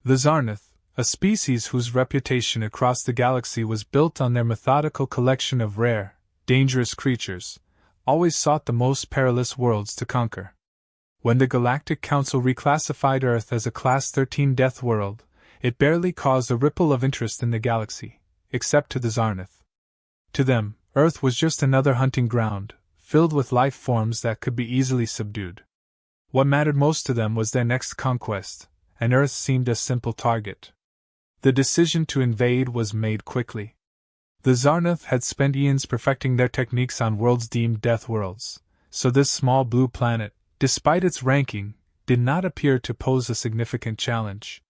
The Zarnath, a species whose reputation across the galaxy was built on their methodical collection of rare, dangerous creatures, always sought the most perilous worlds to conquer. When the Galactic Council reclassified Earth as a Class 13 Death World, it barely caused a ripple of interest in the galaxy, except to the Zarnath. To them, Earth was just another hunting ground, filled with life forms that could be easily subdued. What mattered most to them was their next conquest, and Earth seemed a simple target. The decision to invade was made quickly. The Zarnath had spent eons perfecting their techniques on worlds deemed death worlds, so this small blue planet, despite its ranking, did not appear to pose a significant challenge.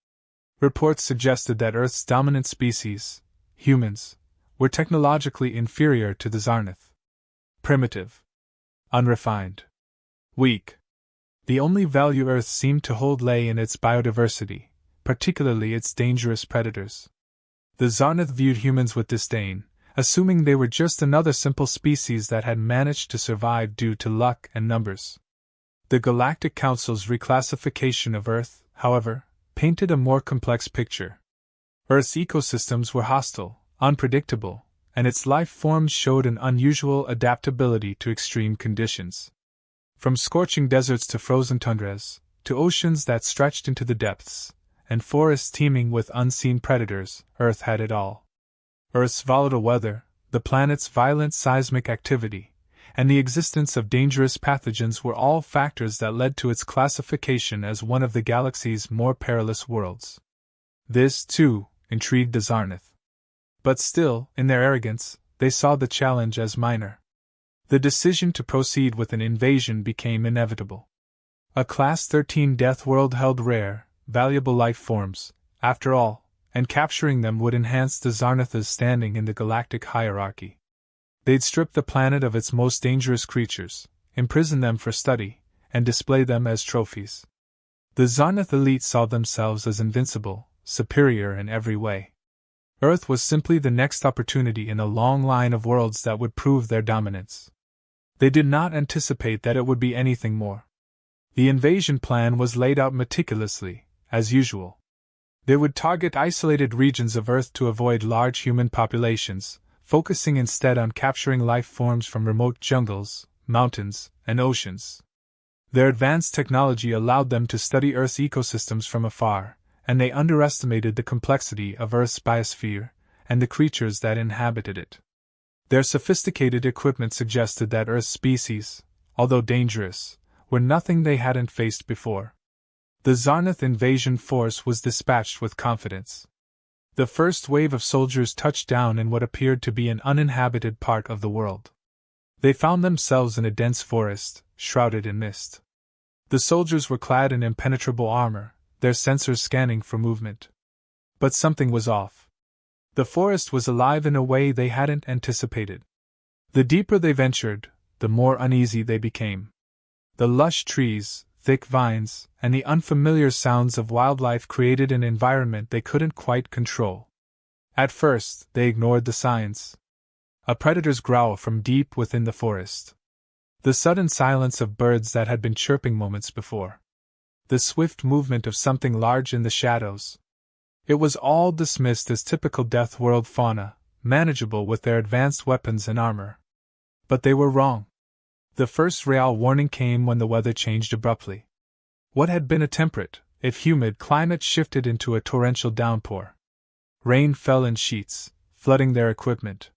Reports suggested that Earth's dominant species, humans, were technologically inferior to the Zarnath. Primitive. Unrefined. Weak. The only value Earth seemed to hold lay in its biodiversity, particularly its dangerous predators. The Zarnath viewed humans with disdain, assuming they were just another simple species that had managed to survive due to luck and numbers. The Galactic Council's reclassification of Earth, however, painted a more complex picture. Earth's ecosystems were hostile, unpredictable, and its life forms showed an unusual adaptability to extreme conditions. From scorching deserts to frozen tundras, to oceans that stretched into the depths, and forests teeming with unseen predators, Earth had it all. Earth's volatile weather, the planet's violent seismic activity, and the existence of dangerous pathogens were all factors that led to its classification as one of the galaxy's more perilous worlds. This, too, intrigued the Zarnath. But still, in their arrogance, they saw the challenge as minor. The decision to proceed with an invasion became inevitable. A Class 13 Death World held rare, valuable life forms, after all, and capturing them would enhance the Zarnath's standing in the galactic hierarchy. They'd strip the planet of its most dangerous creatures, imprison them for study, and display them as trophies. The Zarnath elite saw themselves as invincible, superior in every way. Earth was simply the next opportunity in a long line of worlds that would prove their dominance. They did not anticipate that it would be anything more. The invasion plan was laid out meticulously, as usual. They would target isolated regions of Earth to avoid large human populations, focusing instead on capturing life forms from remote jungles, mountains, and oceans. Their advanced technology allowed them to study Earth's ecosystems from afar, and they underestimated the complexity of Earth's biosphere and the creatures that inhabited it. Their sophisticated equipment suggested that Earth's species, although dangerous, were nothing they hadn't faced before. The Zarnath invasion force was dispatched with confidence. The first wave of soldiers touched down in what appeared to be an uninhabited part of the world. They found themselves in a dense forest, shrouded in mist. The soldiers were clad in impenetrable armor, their sensors scanning for movement. But something was off. The forest was alive in a way they hadn't anticipated. The deeper they ventured, the more uneasy they became. The lush trees, thick vines, and the unfamiliar sounds of wildlife created an environment they couldn't quite control. At first, they ignored the signs. A predator's growl from deep within the forest. The sudden silence of birds that had been chirping moments before. The swift movement of something large in the shadows. It was all dismissed as typical Death World fauna, manageable with their advanced weapons and armor. But they were wrong. The first real warning came when the weather changed abruptly. What had been a temperate, if humid, climate shifted into a torrential downpour. Rain fell in sheets, flooding their equipment.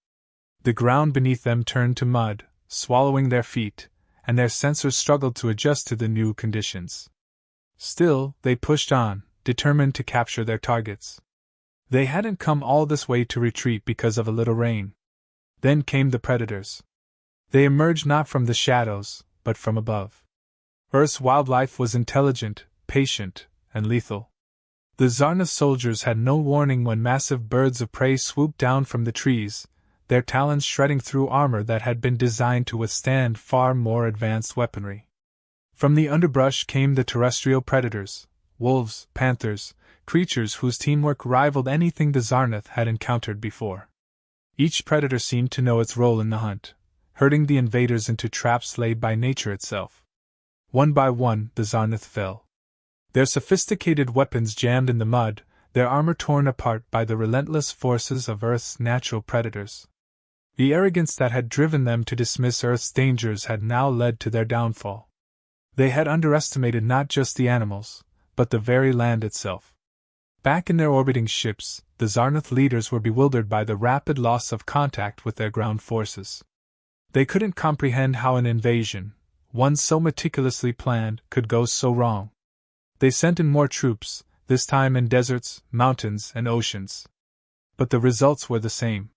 The ground beneath them turned to mud, swallowing their feet, and their sensors struggled to adjust to the new conditions. Still, they pushed on, determined to capture their targets. They hadn't come all this way to retreat because of a little rain. Then came the predators. They emerged not from the shadows, but from above. Earth's wildlife was intelligent, patient, and lethal. The Zarnath soldiers had no warning when massive birds of prey swooped down from the trees, their talons shredding through armor that had been designed to withstand far more advanced weaponry. From the underbrush came the terrestrial predators, wolves, panthers, creatures whose teamwork rivaled anything the Zarnath had encountered before. Each predator seemed to know its role in the hunt, herding the invaders into traps laid by nature itself. One by one, the Zarnath fell. Their sophisticated weapons jammed in the mud, their armor torn apart by the relentless forces of Earth's natural predators. The arrogance that had driven them to dismiss Earth's dangers had now led to their downfall. They had underestimated not just the animals, but the very land itself. Back in their orbiting ships, the Zarnath leaders were bewildered by the rapid loss of contact with their ground forces. They couldn't comprehend how an invasion, one so meticulously planned, could go so wrong. They sent in more troops, this time in deserts, mountains, and oceans. But the results were the same.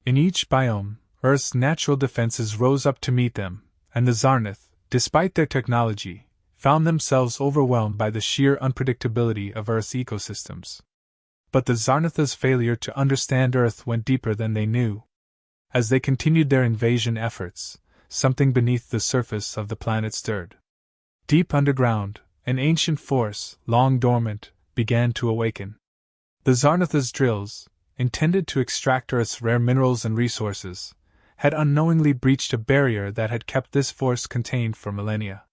In each biome, Earth's natural defenses rose up to meet them, and the Zarnath, despite their technology, found themselves overwhelmed by the sheer unpredictability of Earth's ecosystems. But the Zarnath's failure to understand Earth went deeper than they knew. As they continued their invasion efforts, something beneath the surface of the planet stirred. Deep underground, an ancient force, long dormant, began to awaken. The Zarnath's drills, intended to extract Earth's rare minerals and resources, had unknowingly breached a barrier that had kept this force contained for millennia.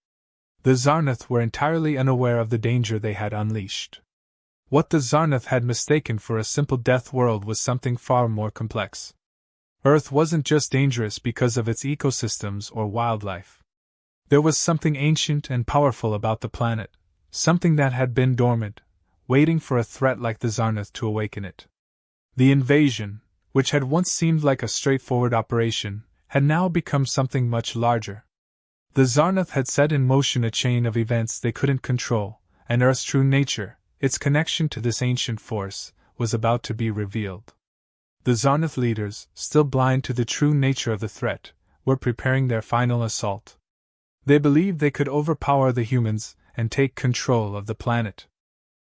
The Zarnath were entirely unaware of the danger they had unleashed. What the Zarnath had mistaken for a simple death world was something far more complex. Earth wasn't just dangerous because of its ecosystems or wildlife. There was something ancient and powerful about the planet, something that had been dormant, waiting for a threat like the Zarnath to awaken it. The invasion, which had once seemed like a straightforward operation, had now become something much larger. The Zarnath had set in motion a chain of events they couldn't control, and Earth's true nature, its connection to this ancient force, was about to be revealed. The Zarnath leaders, still blind to the true nature of the threat, were preparing their final assault. They believed they could overpower the humans and take control of the planet.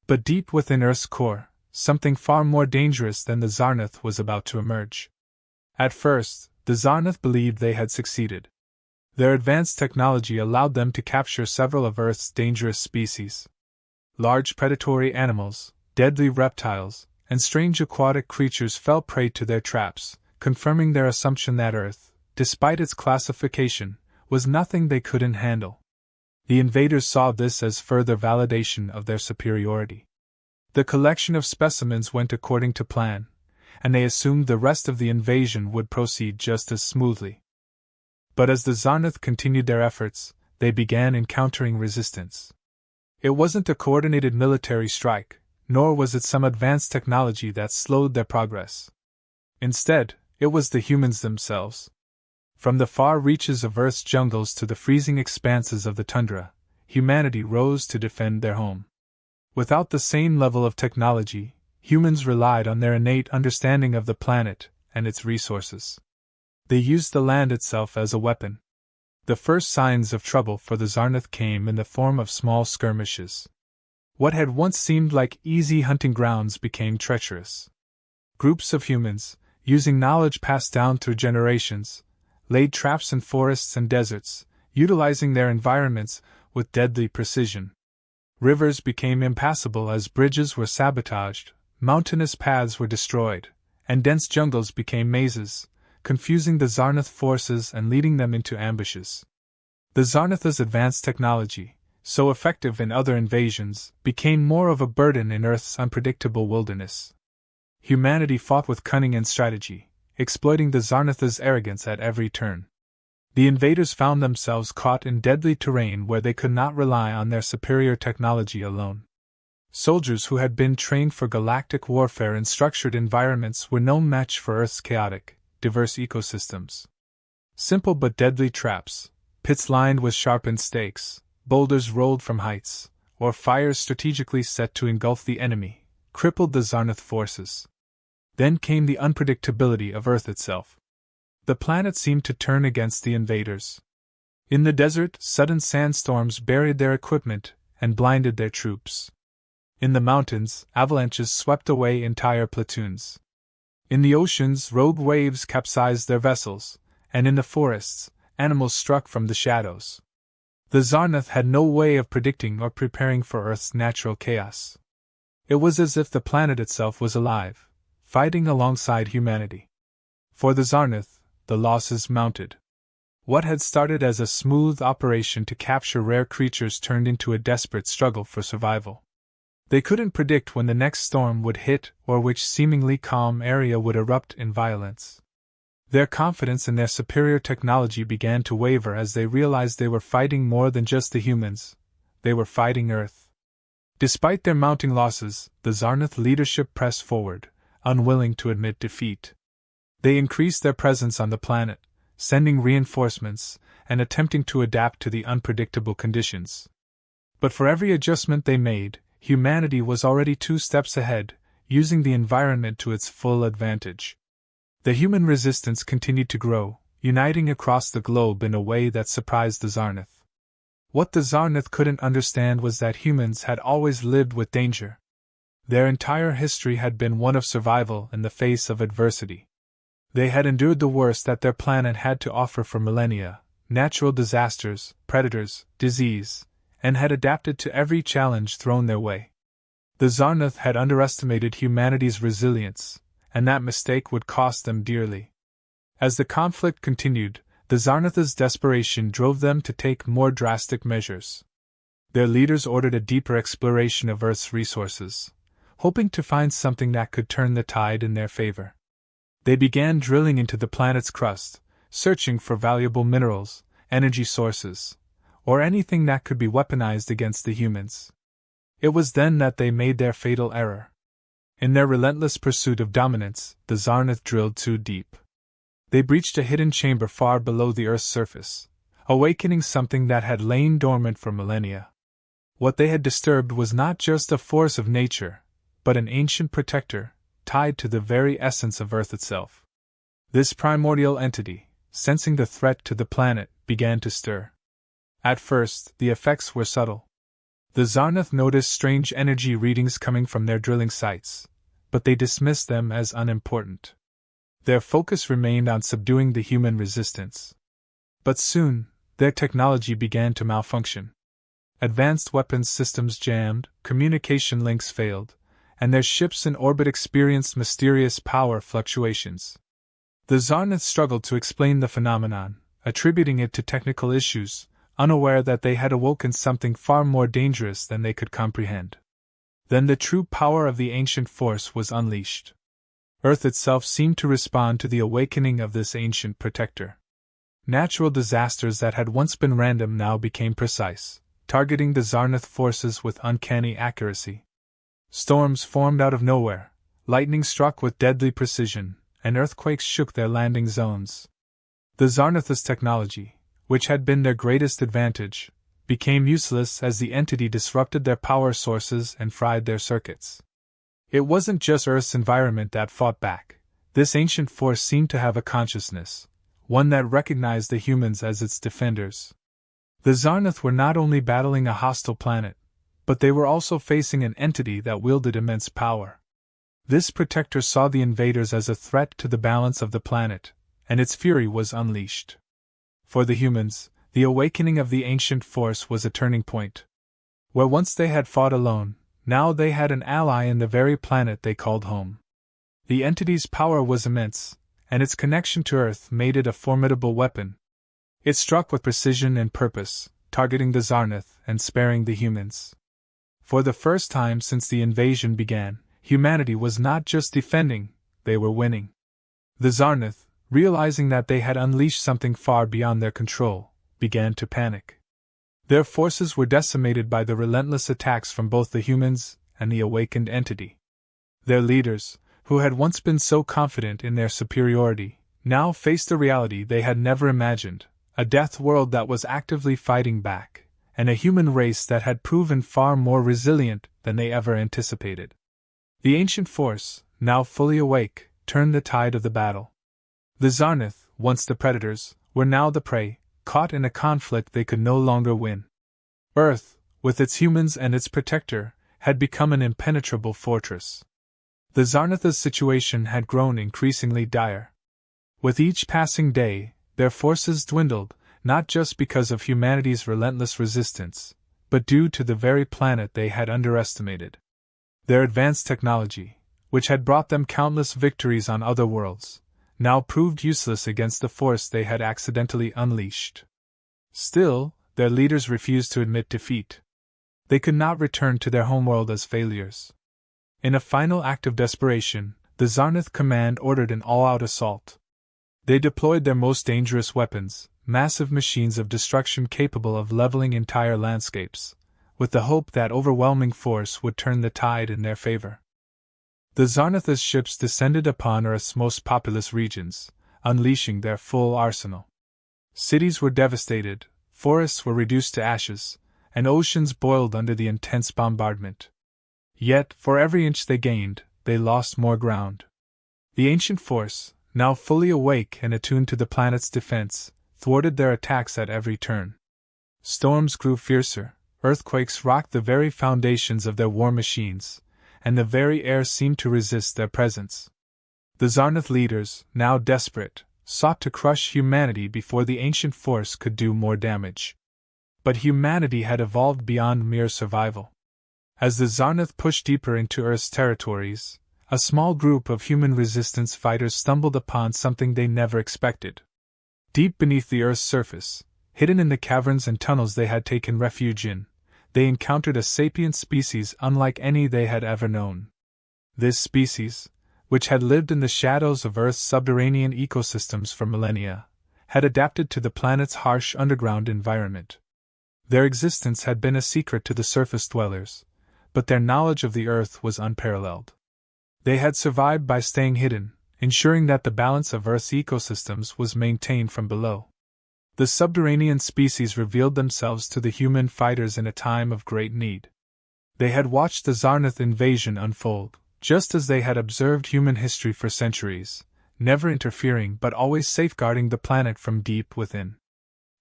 But deep within Earth's core, something far more dangerous than the Zarnath was about to emerge. At first, the Zarnath believed they had succeeded. Their advanced technology allowed them to capture several of Earth's dangerous species. Large predatory animals, deadly reptiles, and strange aquatic creatures fell prey to their traps, confirming their assumption that Earth, despite its classification, was nothing they couldn't handle. The invaders saw this as further validation of their superiority. The collection of specimens went according to plan, and they assumed the rest of the invasion would proceed just as smoothly. But as the Zarnath continued their efforts, they began encountering resistance. It wasn't a coordinated military strike, nor was it some advanced technology that slowed their progress. Instead, it was the humans themselves. From the far reaches of Earth's jungles to the freezing expanses of the tundra, humanity rose to defend their home. Without the same level of technology, humans relied on their innate understanding of the planet and its resources. They used the land itself as a weapon. The first signs of trouble for the Zarnath came in the form of small skirmishes. What had once seemed like easy hunting grounds became treacherous. Groups of humans, using knowledge passed down through generations, laid traps in forests and deserts, utilizing their environments with deadly precision. Rivers became impassable as bridges were sabotaged, mountainous paths were destroyed, and dense jungles became mazes, confusing the Zarnath forces and leading them into ambushes. The Zarnath's advanced technology, so effective in other invasions, became more of a burden in Earth's unpredictable wilderness. Humanity fought with cunning and strategy, exploiting the Zarnath's arrogance at every turn. The invaders found themselves caught in deadly terrain where they could not rely on their superior technology alone. Soldiers who had been trained for galactic warfare in structured environments were no match for Earth's chaotic, diverse ecosystems. Simple but deadly traps, pits lined with sharpened stakes, boulders rolled from heights, or fires strategically set to engulf the enemy, crippled the Zarnath forces. Then came the unpredictability of Earth itself. The planet seemed to turn against the invaders. In the desert, sudden sandstorms buried their equipment and blinded their troops. In the mountains, avalanches swept away entire platoons. In the oceans, rogue waves capsized their vessels, and in the forests, animals struck from the shadows. The Zarnath had no way of predicting or preparing for Earth's natural chaos. It was as if the planet itself was alive, fighting alongside humanity. For the Zarnath, the losses mounted. What had started as a smooth operation to capture rare creatures turned into a desperate struggle for survival. They couldn't predict when the next storm would hit or which seemingly calm area would erupt in violence. Their confidence in their superior technology began to waver as they realized they were fighting more than just the humans. They were fighting Earth. Despite their mounting losses, the Zarnath leadership pressed forward, unwilling to admit defeat. They increased their presence on the planet, sending reinforcements and attempting to adapt to the unpredictable conditions. But for every adjustment they made, humanity was already 2 steps ahead, using the environment to its full advantage. The human resistance continued to grow, uniting across the globe in a way that surprised the Zarnath. What the Zarnath couldn't understand was that humans had always lived with danger. Their entire history had been one of survival in the face of adversity. They had endured the worst that their planet had to offer for millennia: natural disasters, predators, disease, and had adapted to every challenge thrown their way. The Zarnath had underestimated humanity's resilience, and that mistake would cost them dearly. As the conflict continued, the Zarnath's desperation drove them to take more drastic measures. Their leaders ordered a deeper exploration of Earth's resources, hoping to find something that could turn the tide in their favor. They began drilling into the planet's crust, searching for valuable minerals, energy sources, or anything that could be weaponized against the humans. It was then that they made their fatal error. In their relentless pursuit of dominance, the Zarnath drilled too deep. They breached a hidden chamber far below the Earth's surface, awakening something that had lain dormant for millennia. What they had disturbed was not just a force of nature, but an ancient protector, tied to the very essence of Earth itself. This primordial entity, sensing the threat to the planet, began to stir. At first, the effects were subtle. The Zarnath noticed strange energy readings coming from their drilling sites, but they dismissed them as unimportant. Their focus remained on subduing the human resistance. But soon, their technology began to malfunction. Advanced weapons systems jammed, communication links failed, and their ships in orbit experienced mysterious power fluctuations. The Zarnath struggled to explain the phenomenon, attributing it to technical issues, unaware that they had awoken something far more dangerous than they could comprehend. Then the true power of the ancient force was unleashed. Earth itself seemed to respond to the awakening of this ancient protector. Natural disasters that had once been random now became precise, targeting the Zarnath forces with uncanny accuracy. Storms formed out of nowhere, lightning struck with deadly precision, and earthquakes shook their landing zones. The Zarnath's technology, which had been their greatest advantage, became useless as the entity disrupted their power sources and fried their circuits. It wasn't just Earth's environment that fought back. This ancient force seemed to have a consciousness, one that recognized the humans as its defenders. The Zarnath were not only battling a hostile planet, but they were also facing an entity that wielded immense power. This protector saw the invaders as a threat to the balance of the planet, and its fury was unleashed. For the humans, the awakening of the ancient force was a turning point. Where once they had fought alone, now they had an ally in the very planet they called home. The entity's power was immense, and its connection to Earth made it a formidable weapon. It struck with precision and purpose, targeting the Zarnath and sparing the humans. For the first time since the invasion began, humanity was not just defending, they were winning. The Zarnath, realizing that they had unleashed something far beyond their control, began to panic. Their forces were decimated by the relentless attacks from both the humans and the awakened entity. Their leaders, who had once been so confident in their superiority, now faced a reality they had never imagined, a Deathworld that was actively fighting back, and a human race that had proven far more resilient than they ever anticipated. The ancient force, now fully awake, turned the tide of the battle. The Zarnath, once the predators, were now the prey, caught in a conflict they could no longer win. Earth, with its humans and its protector, had become an impenetrable fortress. The Zarnath's situation had grown increasingly dire. With each passing day, their forces dwindled, not just because of humanity's relentless resistance, but due to the very planet they had underestimated. Their advanced technology, which had brought them countless victories on other worlds, now proved useless against the force they had accidentally unleashed. Still, their leaders refused to admit defeat. They could not return to their homeworld as failures. In a final act of desperation, the Zarnath command ordered an all-out assault. They deployed their most dangerous weapons, massive machines of destruction capable of leveling entire landscapes, with the hope that overwhelming force would turn the tide in their favor. The Zarnath's ships descended upon Earth's most populous regions, unleashing their full arsenal. Cities were devastated, forests were reduced to ashes, and oceans boiled under the intense bombardment. Yet, for every inch they gained, they lost more ground. The ancient force, now fully awake and attuned to the planet's defense, thwarted their attacks at every turn. Storms grew fiercer, earthquakes rocked the very foundations of their war machines, and the very air seemed to resist their presence. The Zarnath leaders, now desperate, sought to crush humanity before the ancient force could do more damage. But humanity had evolved beyond mere survival. As the Zarnath pushed deeper into Earth's territories, a small group of human resistance fighters stumbled upon something they never expected. Deep beneath the Earth's surface, hidden in the caverns and tunnels they had taken refuge in, they encountered a sapient species unlike any they had ever known. This species, which had lived in the shadows of Earth's subterranean ecosystems for millennia, had adapted to the planet's harsh underground environment. Their existence had been a secret to the surface dwellers, but their knowledge of the Earth was unparalleled. They had survived by staying hidden, ensuring that the balance of Earth's ecosystems was maintained from below. The subterranean species revealed themselves to the human fighters in a time of great need. They had watched the Zarnath invasion unfold, just as they had observed human history for centuries, never interfering but always safeguarding the planet from deep within.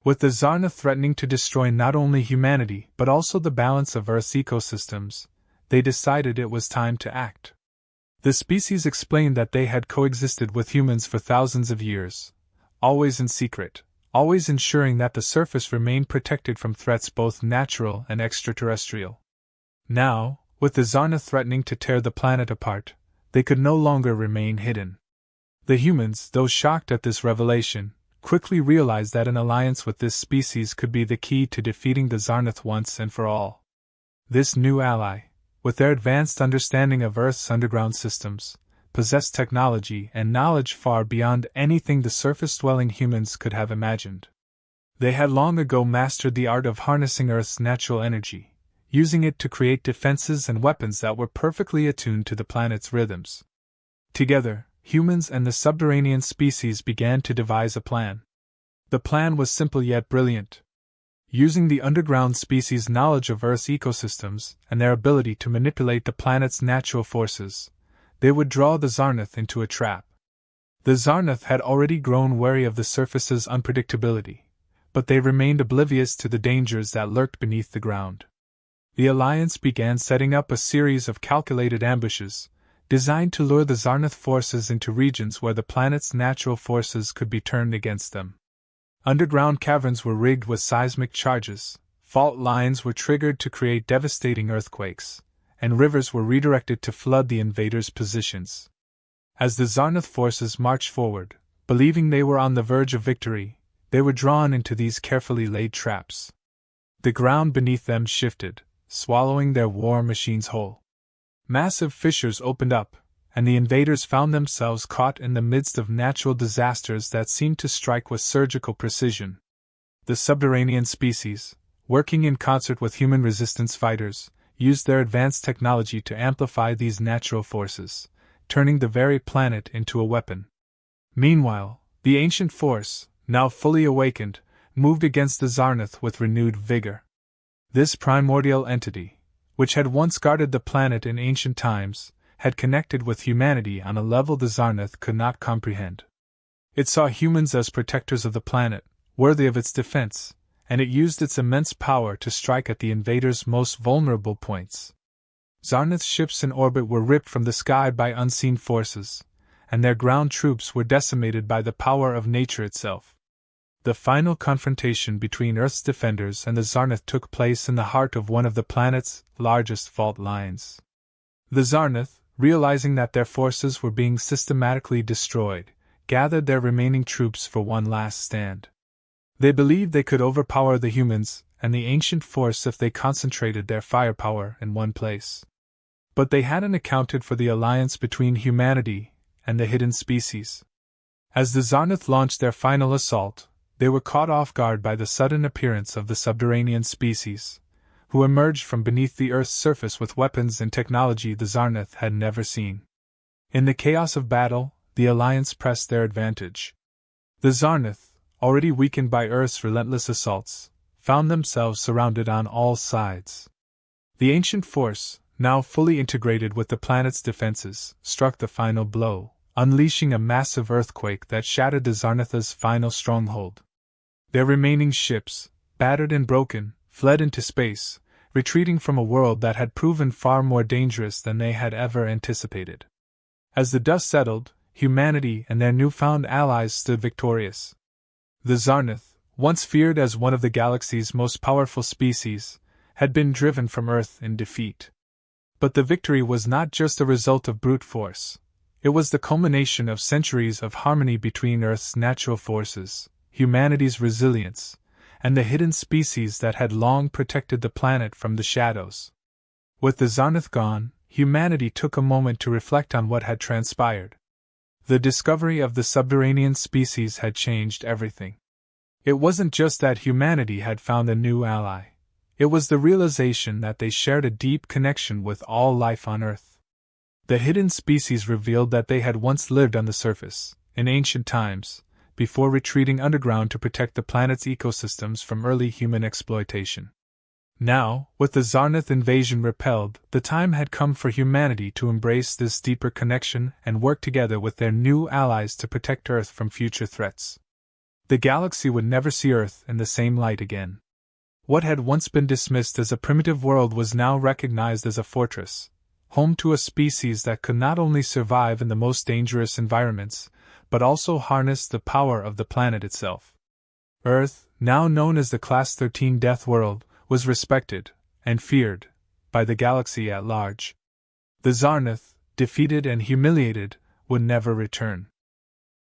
With the Zarnath threatening to destroy not only humanity but also the balance of Earth's ecosystems, they decided it was time to act. The species explained that they had coexisted with humans for thousands of years, always in secret, always ensuring that the surface remained protected from threats both natural and extraterrestrial. Now, with the Zarnath threatening to tear the planet apart, they could no longer remain hidden. The humans, though shocked at this revelation, quickly realized that an alliance with this species could be the key to defeating the Zarnath once and for all. This new ally, with their advanced understanding of Earth's underground systems, possessed technology and knowledge far beyond anything the surface-dwelling humans could have imagined. They had long ago mastered the art of harnessing Earth's natural energy, using it to create defenses and weapons that were perfectly attuned to the planet's rhythms. Together, humans and the subterranean species began to devise a plan. The plan was simple yet brilliant. Using the underground species' knowledge of Earth's ecosystems and their ability to manipulate the planet's natural forces, they would draw the Zarnath into a trap. The Zarnath had already grown wary of the surface's unpredictability, but they remained oblivious to the dangers that lurked beneath the ground. The Alliance began setting up a series of calculated ambushes, designed to lure the Zarnath forces into regions where the planet's natural forces could be turned against them. Underground caverns were rigged with seismic charges, fault lines were triggered to create devastating earthquakes, and rivers were redirected to flood the invaders' positions. As the Zarnath forces marched forward, believing they were on the verge of victory, they were drawn into these carefully laid traps. The ground beneath them shifted, swallowing their war machines whole. Massive fissures opened up, and the invaders found themselves caught in the midst of natural disasters that seemed to strike with surgical precision. The subterranean species, working in concert with human resistance fighters, used their advanced technology to amplify these natural forces, turning the very planet into a weapon. Meanwhile, the ancient force, now fully awakened, moved against the Zarnath with renewed vigor. This primordial entity, which had once guarded the planet in ancient times, had connected with humanity on a level the Zarnath could not comprehend. It saw humans as protectors of the planet, worthy of its defense, and it used its immense power to strike at the invaders' most vulnerable points. Zarnath's ships in orbit were ripped from the sky by unseen forces, and their ground troops were decimated by the power of nature itself. The final confrontation between Earth's defenders and the Zarnath took place in the heart of one of the planet's largest fault lines. The Zarnath, realizing that their forces were being systematically destroyed, gathered their remaining troops for one last stand. They believed they could overpower the humans and the ancient force if they concentrated their firepower in one place. But they hadn't accounted for the alliance between humanity and the hidden species. As the Zarnath launched their final assault, they were caught off guard by the sudden appearance of the subterranean species, who emerged from beneath the Earth's surface with weapons and technology the Zarnath had never seen. In the chaos of battle, the Alliance pressed their advantage. The Zarnath, already weakened by Earth's relentless assaults, found themselves surrounded on all sides. The ancient force, now fully integrated with the planet's defenses, struck the final blow, unleashing a massive earthquake that shattered the Zarnath's final stronghold. Their remaining ships, battered and broken, fled into space, retreating from a world that had proven far more dangerous than they had ever anticipated. As the dust settled, humanity and their newfound allies stood victorious. The Zarnath, once feared as one of the galaxy's most powerful species, had been driven from Earth in defeat. But the victory was not just a result of brute force. It was the culmination of centuries of harmony between Earth's natural forces, humanity's resilience, and the hidden species that had long protected the planet from the shadows. With the Zarnath gone, humanity took a moment to reflect on what had transpired. The discovery of the subterranean species had changed everything. It wasn't just that humanity had found a new ally. It was the realization that they shared a deep connection with all life on Earth. The hidden species revealed that they had once lived on the surface, in ancient times, before retreating underground to protect the planet's ecosystems from early human exploitation. Now, with the Zarnath invasion repelled, the time had come for humanity to embrace this deeper connection and work together with their new allies to protect Earth from future threats. The galaxy would never see Earth in the same light again. What had once been dismissed as a primitive world was now recognized as a fortress, home to a species that could not only survive in the most dangerous environments, but also harness the power of the planet itself. Earth, now known as the Class 13 Deathworld, was respected, and feared, by the galaxy at large. The Zarnath, defeated and humiliated, would never return.